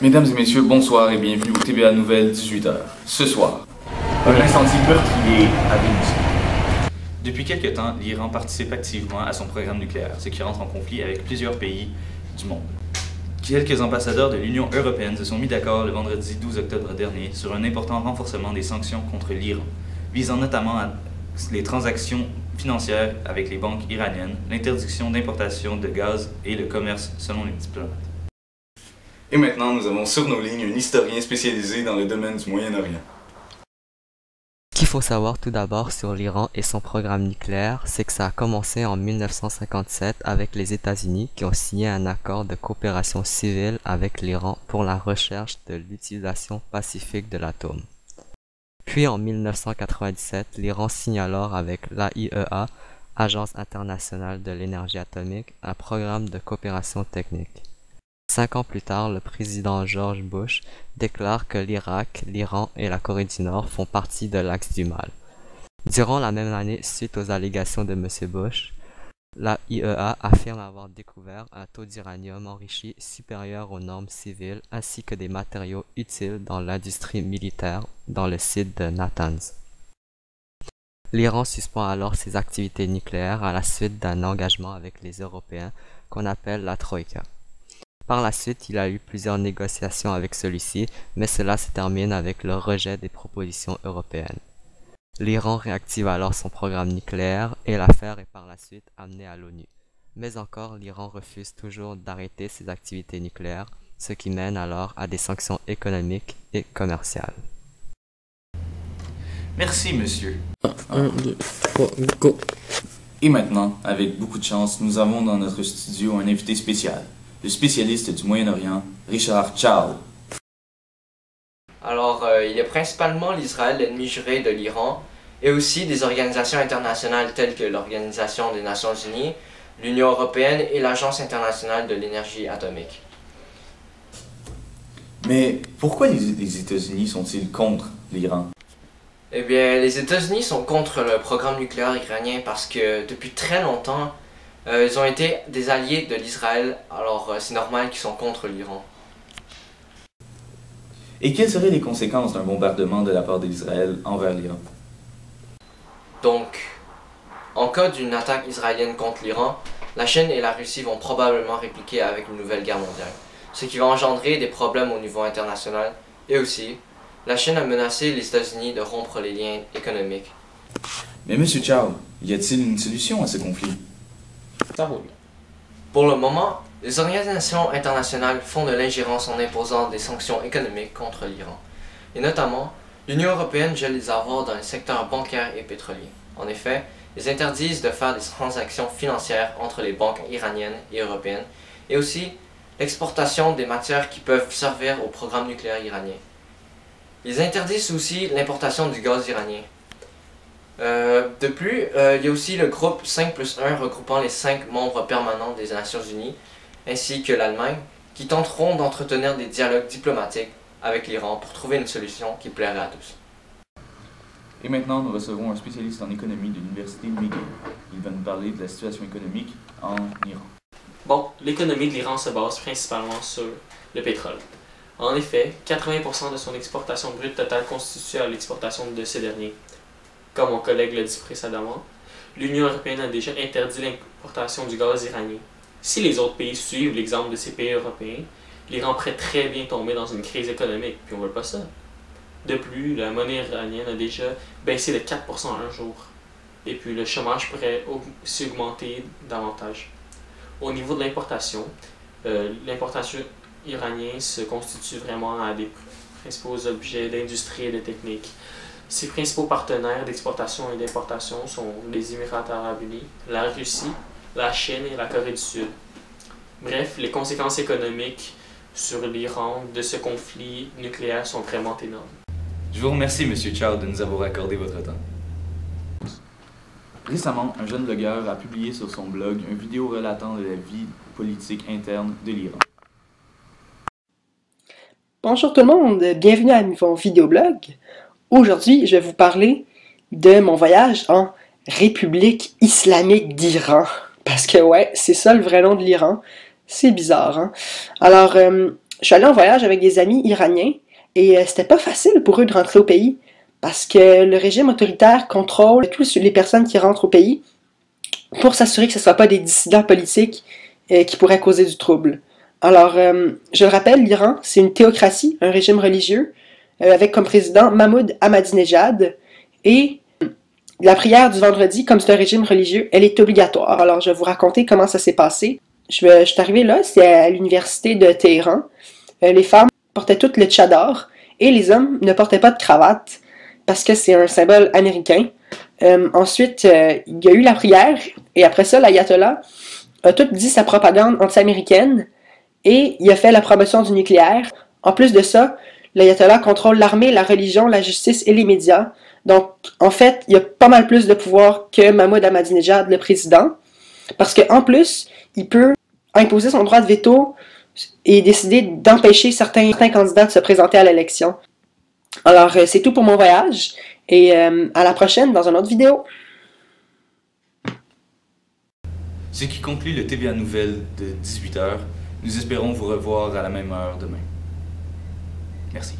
Mesdames et messieurs, bonsoir et bienvenue au TBA Nouvelles 18h. Ce soir, un incendie meurtrier à Vénus. Depuis quelque temps, l'Iran participe activement à son programme nucléaire, ce qui rentre en conflit avec plusieurs pays du monde. Quelques ambassadeurs de l'Union européenne se sont mis d'accord le vendredi 12 octobre dernier sur un important renforcement des sanctions contre l'Iran, visant notamment les transactions financières avec les banques iraniennes, l'interdiction d'importation de gaz et le commerce selon les diplomates. Et maintenant, nous avons sur nos lignes un historien spécialisé dans le domaine du Moyen-Orient. Ce qu'il faut savoir tout d'abord sur l'Iran et son programme nucléaire, c'est que ça a commencé en 1957 avec les États-Unis qui ont signé un accord de coopération civile avec l'Iran pour la recherche de l'utilisation pacifique de l'atome. Puis en 1997, l'Iran signe alors avec l'AIEA, Agence internationale de l'énergie atomique, un programme de coopération technique. 5 ans plus tard, le président George Bush déclare que l'Irak, l'Iran et la Corée du Nord font partie de l'axe du mal. Durant la même année, suite aux allégations de M. Bush, l'AIEA affirme avoir découvert un taux d'uranium enrichi supérieur aux normes civiles ainsi que des matériaux utiles dans l'industrie militaire dans le site de Natanz. L'Iran suspend alors ses activités nucléaires à la suite d'un engagement avec les Européens qu'on appelle la Troïka. Par la suite, il y a eu plusieurs négociations avec celui-ci, mais cela se termine avec le rejet des propositions européennes. L'Iran réactive alors son programme nucléaire et l'affaire est par la suite amenée à l'ONU. Mais encore, l'Iran refuse toujours d'arrêter ses activités nucléaires, ce qui mène alors à des sanctions économiques et commerciales. Merci, monsieur. 1, 2, 3, go! Et maintenant, avec beaucoup de chance, nous avons dans notre studio un invité spécial, le spécialiste du Moyen-Orient, Richard Chow. Alors, il y a principalement l'Israël, l'ennemi juré de l'Iran, et aussi des organisations internationales telles que l'Organisation des Nations Unies, l'Union européenne et l'Agence internationale de l'énergie atomique. Mais pourquoi les États-Unis sont-ils contre l'Iran? Eh bien, les États-Unis sont contre le programme nucléaire iranien parce que depuis très longtemps, ils ont été des alliés de l'Israël, alors c'est normal qu'ils sont contre l'Iran. Et quelles seraient les conséquences d'un bombardement de la part d'Israël envers l'Iran? Donc, en cas d'une attaque israélienne contre l'Iran, la Chine et la Russie vont probablement répliquer avec une nouvelle guerre mondiale, ce qui va engendrer des problèmes au niveau international, et aussi, la Chine a menacé les États-Unis de rompre les liens économiques. Mais M. Chow, y a-t-il une solution à ce conflit? Ça roule. Pour le moment, les organisations internationales font de l'ingérence en imposant des sanctions économiques contre l'Iran, et notamment, l'Union européenne gèle les avoirs dans les secteurs bancaires et pétroliers. En effet, ils interdisent de faire des transactions financières entre les banques iraniennes et européennes, et aussi l'exportation des matières qui peuvent servir au programme nucléaire iranien. Ils interdisent aussi l'importation du gaz iranien. De plus, il y a aussi le groupe 5+1 regroupant les 5 membres permanents des Nations Unies, ainsi que l'Allemagne, qui tenteront d'entretenir des dialogues diplomatiques avec l'Iran pour trouver une solution qui plairait à tous. Et maintenant, nous recevons un spécialiste en économie de l'Université McGill. Il va nous parler de la situation économique en Iran. Bon, l'économie de l'Iran se base principalement sur le pétrole. En effet, 80% de son exportation brute totale constitue à l'exportation de ces derniers. Comme mon collègue l'a dit précédemment, l'Union européenne a déjà interdit l'importation du gaz iranien. Si les autres pays suivent l'exemple de ces pays européens, l'Iran pourrait très bien tomber dans une crise économique, puis on ne veut pas ça. De plus, la monnaie iranienne a déjà baissé de 4% en un jour. Et puis le chômage pourrait aussi augmenter davantage. Au niveau de l'importation iranienne se constitue vraiment à des principaux objets d'industrie et de technique. Ses principaux partenaires d'exportation et d'importation sont les Émirats arabes unis, la Russie, la Chine et la Corée du Sud. Bref, les conséquences économiques sur l'Iran de ce conflit nucléaire sont vraiment énormes. Je vous remercie, M. Chow, de nous avoir accordé votre temps. Récemment, un jeune blogueur a publié sur son blog une vidéo relatant de la vie politique interne de l'Iran. Bonjour tout le monde, bienvenue à mon vidéoblog. Aujourd'hui, je vais vous parler de mon voyage en République islamique d'Iran. Parce que ouais, c'est ça le vrai nom de l'Iran. C'est bizarre, hein? Alors, je suis allé en voyage avec des amis iraniens et c'était pas facile pour eux de rentrer au pays parce que le régime autoritaire contrôle toutes les personnes qui rentrent au pays pour s'assurer que ce ne soient pas des dissidents politiques qui pourraient causer du trouble. Alors, je le rappelle, l'Iran, c'est une théocratie, un régime religieux, avec comme président Mahmoud Ahmadinejad, et la prière du vendredi, comme c'est un régime religieux, elle est obligatoire. Alors, je vais vous raconter comment ça s'est passé. Je suis arrivé là, c'est à l'université de Téhéran. Les femmes portaient toutes le tchador, et les hommes ne portaient pas de cravate, parce que c'est un symbole américain. Ensuite, il y a eu la prière, et après ça, l'ayatollah a tout dit sa propagande anti-américaine, et il a fait la promotion du nucléaire. En plus de ça, l'ayatollah contrôle l'armée, la religion, la justice et les médias. Donc, en fait, il y a pas mal plus de pouvoir que Mahmoud Ahmadinejad, le président, parce qu'en plus, il peut imposer son droit de veto et décider d'empêcher certains candidats de se présenter à l'élection. Alors, c'est tout pour mon voyage, et à la prochaine dans une autre vidéo. Ce qui conclut le TVA Nouvelles de 18h. Nous espérons vous revoir à la même heure demain. Merci.